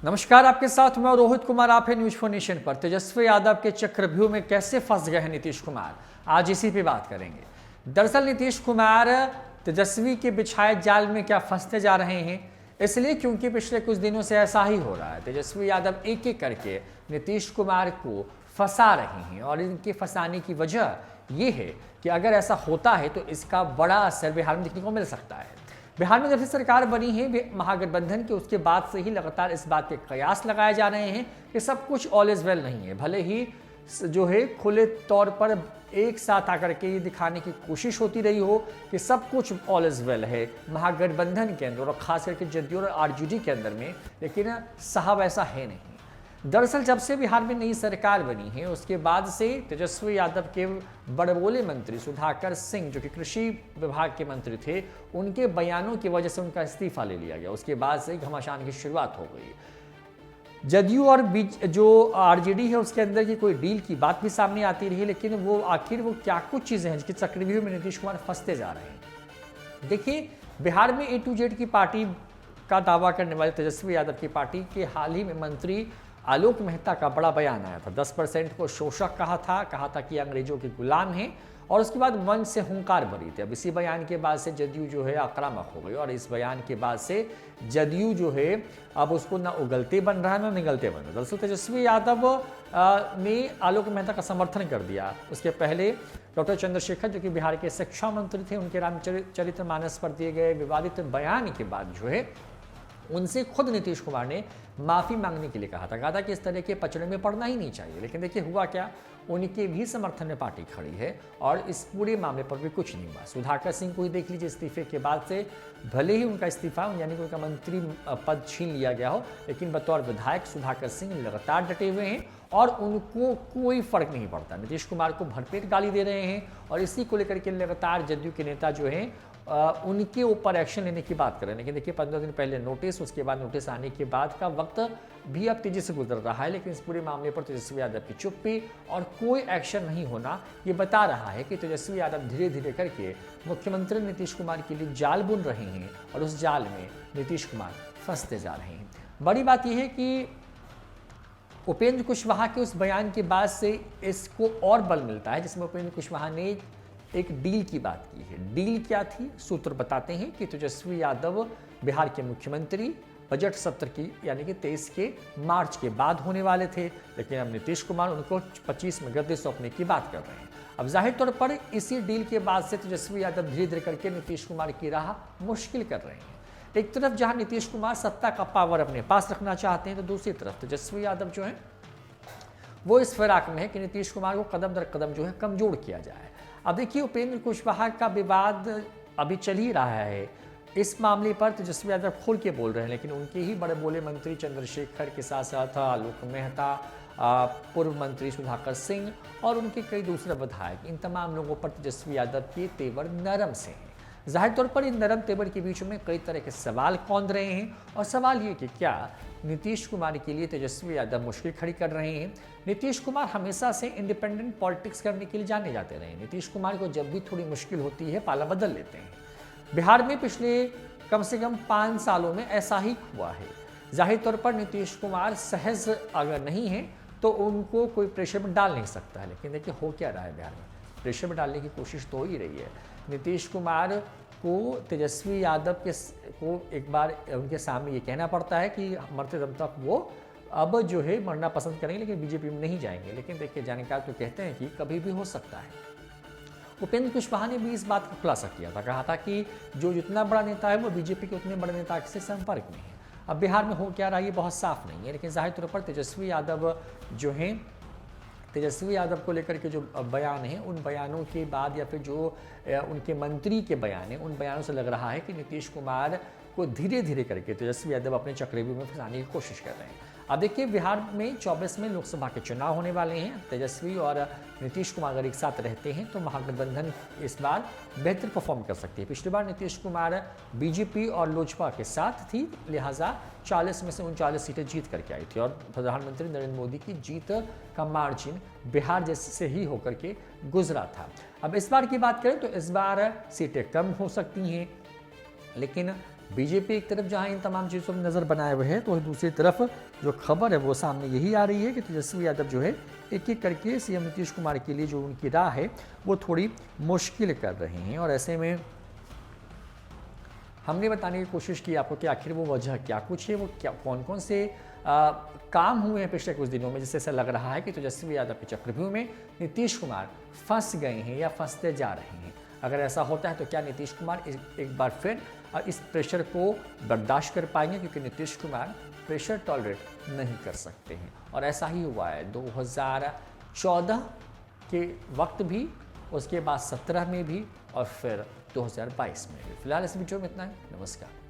नमस्कार, आपके साथ मैं रोहित कुमार। आप है न्यूज फॉर नेशन पर। तेजस्वी यादव के चक्रव्यूह में कैसे फंस गए हैं नीतीश कुमार, आज इसी पे बात करेंगे। दरअसल नीतीश कुमार तेजस्वी के बिछाए जाल में क्या फंसते जा रहे हैं, इसलिए क्योंकि पिछले कुछ दिनों से ऐसा ही हो रहा है। तेजस्वी यादव एक एक करके नीतीश कुमार को फंसा रहे हैं और इनके फंसाने की वजह यह है कि अगर ऐसा होता है तो इसका बड़ा असर बिहार में देखने को मिल सकता है। बिहार में जब से सरकार बनी है महागठबंधन के, उसके बाद से ही लगातार इस बात के कयास लगाए जा रहे हैं कि सब कुछ ऑल इज वेल नहीं है। भले ही जो है खुले तौर पर एक साथ आकर के ये दिखाने की कोशिश होती रही हो कि सब कुछ ऑल इज वेल है महागठबंधन के अंदर और खास करके जदयू और आरजेडी के अंदर में, लेकिन साहब ऐसा है नहीं। दरअसल जब से बिहार में नई सरकार बनी है उसके बाद से तेजस्वी यादव के बड़बोले मंत्री सुधाकर सिंह, जो कि कृषि विभाग के मंत्री थे, उनके बयानों की वजह से उनका इस्तीफा ले लिया गया। उसके बाद से घमासान की शुरुआत हो गई। जदयू और जो आरजेडी है उसके अंदर की कोई डील की बात भी सामने आती रही, लेकिन वो आखिर वो क्या कुछ चीजें हैं जिसके चक्रव्यूह में नीतीश कुमार फंसते जा रहे हैं। देखिए, बिहार में A to Z की पार्टी का दावा करने वाले तेजस्वी यादव की पार्टी के हाल ही में मंत्री आलोक मेहता का बड़ा बयान आया था। 10% को शोषक कहा था कि अंग्रेजों के गुलाम हैं, और उसके बाद मंच से हुंकार भरी थी। अब इसी बयान के बाद से जदयू जो है आक्रामक हो गई, और इस बयान के बाद से जदयू जो है अब उसको ना उगलते बन रहा है ना निगलते बन रहा है। दरअसल तेजस्वी यादव ने आलोक मेहता का समर्थन कर दिया। उसके पहले डॉक्टर चंद्रशेखर, जो कि बिहार के शिक्षा मंत्री थे, उनके रामचरितमानस पर दिए गए विवादित बयान के बाद जो है उनसे खुद नीतीश कुमार ने माफी मांगने के लिए कहा था कि इस तरह के पचड़े में पड़ना ही नहीं चाहिए। लेकिन देखिए हुआ क्या, उनके भी समर्थन में पार्टी खड़ी है और इस पूरे मामले पर भी कुछ नहीं हुआ। सुधाकर सिंह को ही देख लीजिए, इस्तीफे के बाद से भले ही उनका इस्तीफा यानी कि उनका मंत्री पद छीन लिया गया हो, लेकिन बतौर विधायक सुधाकर सिंह लगातार डटे हुए हैं और उनको कोई फर्क नहीं पड़ता। नीतीश कुमार को भरपेट गाली दे रहे हैं और इसी को लेकर के लगातार जदयू के नेता जो हैं उनके ऊपर एक्शन लेने की बात करें। लेकिन देखिए 15 दिन पहले नोटिस, उसके बाद नोटिस आने के बाद का वक्त भी अब तेजी से गुजर रहा है, लेकिन इस पूरे मामले पर तेजस्वी यादव की चुप्पी और कोई एक्शन नहीं होना ये बता रहा है कि तेजस्वी यादव धीरे धीरे करके मुख्यमंत्री नीतीश कुमार के लिए जाल बुन रहे हैं और उस जाल में नीतीश कुमार फंसते जा रहे हैं। बड़ी बात यह है कि उपेंद्र कुशवाहा के उस बयान के बाद से इसको और बल मिलता है, जिसमें उपेंद्र कुशवाहा ने एक डील की बात की है। डील क्या थी, सूत्र बताते हैं कि तेजस्वी यादव बिहार के मुख्यमंत्री बजट सत्र की यानी कि 23 के मार्च के बाद होने वाले थे, लेकिन अब नीतीश कुमार उनको 25 में गद्दी सौंपने की बात कर रहे हैं। अब जाहिर तौर पर इसी डील के बाद से तेजस्वी यादव धीरे धीरे करके नीतीश कुमार की राह मुश्किल कर रहे हैं। एक तरफ जहां नीतीश कुमार सत्ता का पावर अपने पास रखना चाहते हैं, तो दूसरी तरफ तेजस्वी यादव जो है वो इस फिराक में है कि नीतीश कुमार को कदम दर कदम जो है कमजोर किया जाए। अब देखिए, उपेंद्र कुशवाहा का विवाद अभी चल ही रहा है। इस मामले पर तेजस्वी यादव खुल के बोल रहे हैं, लेकिन उनके ही बड़े बोले मंत्री चंद्रशेखर के साथ साथ आलोक मेहता, पूर्व मंत्री सुधाकर सिंह और उनके कई दूसरे विधायक, इन तमाम लोगों पर तेजस्वी यादव के तेवर नरम से हैं। जाहिर तौर पर इन नरम तेवर के बीच में कई तरह के सवाल कौंध रहे हैं, और सवाल ये कि क्या नीतीश कुमार के लिए तेजस्वी यादव मुश्किल खड़ी कर रहे हैं। नीतीश कुमार हमेशा से इंडिपेंडेंट पॉलिटिक्स करने के लिए जाने जाते रहे। नीतीश कुमार को जब भी थोड़ी मुश्किल होती है पाला बदल लेते हैं। बिहार में पिछले कम से कम 5 सालों में ऐसा ही हुआ है। जाहिर तौर पर नीतीश कुमार सहज अगर नहीं है तो उनको कोई प्रेशर में डाल नहीं सकता है, लेकिन देखिए हो क्या रहा है बिहार में, प्रेशर में डालने की कोशिश तो हो ही रही है। नीतीश कुमार को तेजस्वी यादव को एक बार उनके सामने ये कहना पड़ता है कि मरते दम तक वो अब जो है मरना पसंद करेंगे, लेकिन बीजेपी में नहीं जाएंगे। लेकिन देखिए जानकार तो कहते हैं कि कभी भी हो सकता है। उपेंद्र कुशवाहा ने भी इस बात का खुलासा किया था, कहा था कि जो जितना बड़ा नेता है वो बीजेपी के उतने बड़े नेता से संपर्क में है। अब बिहार में हो क्या रहा है ये बहुत साफ नहीं है, लेकिन जाहिर तौर पर तेजस्वी यादव जो हैं, तेजस्वी यादव को लेकर के जो बयान हैं उन बयानों के बाद या फिर जो उनके मंत्री के बयान हैं उन बयानों से लग रहा है कि नीतीश कुमार को धीरे धीरे करके तेजस्वी यादव अपने चक्रव्यूह में फंसाने की कोशिश कर रहे हैं। अब देखिए बिहार में 24 में लोकसभा के चुनाव होने वाले हैं। तेजस्वी और नीतीश कुमार अगर एक साथ रहते हैं तो महागठबंधन इस बार बेहतर परफॉर्म कर सकती है। पिछली बार नीतीश कुमार बीजेपी और लोजपा के साथ थी, लिहाजा 40 में से 39 सीटें जीत करके आई थी और प्रधानमंत्री नरेंद्र मोदी की जीत का मार्जिन बिहार जैसे से ही होकर के गुजरा था। अब इस बार की बात करें तो इस बार सीटें कम हो सकती हैं, लेकिन बीजेपी एक तरफ जहां इन तमाम चीज़ों पर नज़र बनाए हुए है, तो दूसरी तरफ जो खबर है वो सामने यही आ रही है कि तेजस्वी यादव जो है एक एक करके सीएम नीतीश कुमार के लिए जो उनकी राह है वो थोड़ी मुश्किल कर रहे हैं। और ऐसे में हमने बताने की कोशिश की आपको कि आखिर वो वजह क्या कुछ है, वो क्या कौन कौन से काम हुए हैं पिछले कुछ दिनों में, जिससे ऐसा लग रहा है कि तेजस्वी यादव के चक्रव्यूह में नीतीश कुमार फंस गए हैं या फंसते जा रहे हैं। अगर ऐसा होता है तो क्या नीतीश कुमार एक बार फिर इस प्रेशर को बर्दाश्त कर पाएंगे, क्योंकि नीतीश कुमार प्रेशर टॉलरेट नहीं कर सकते हैं। और ऐसा ही हुआ है 2014 के वक्त भी, उसके बाद 17 में भी और फिर 2022 में भी। फिलहाल इस वीडियो में इतना है। नमस्कार।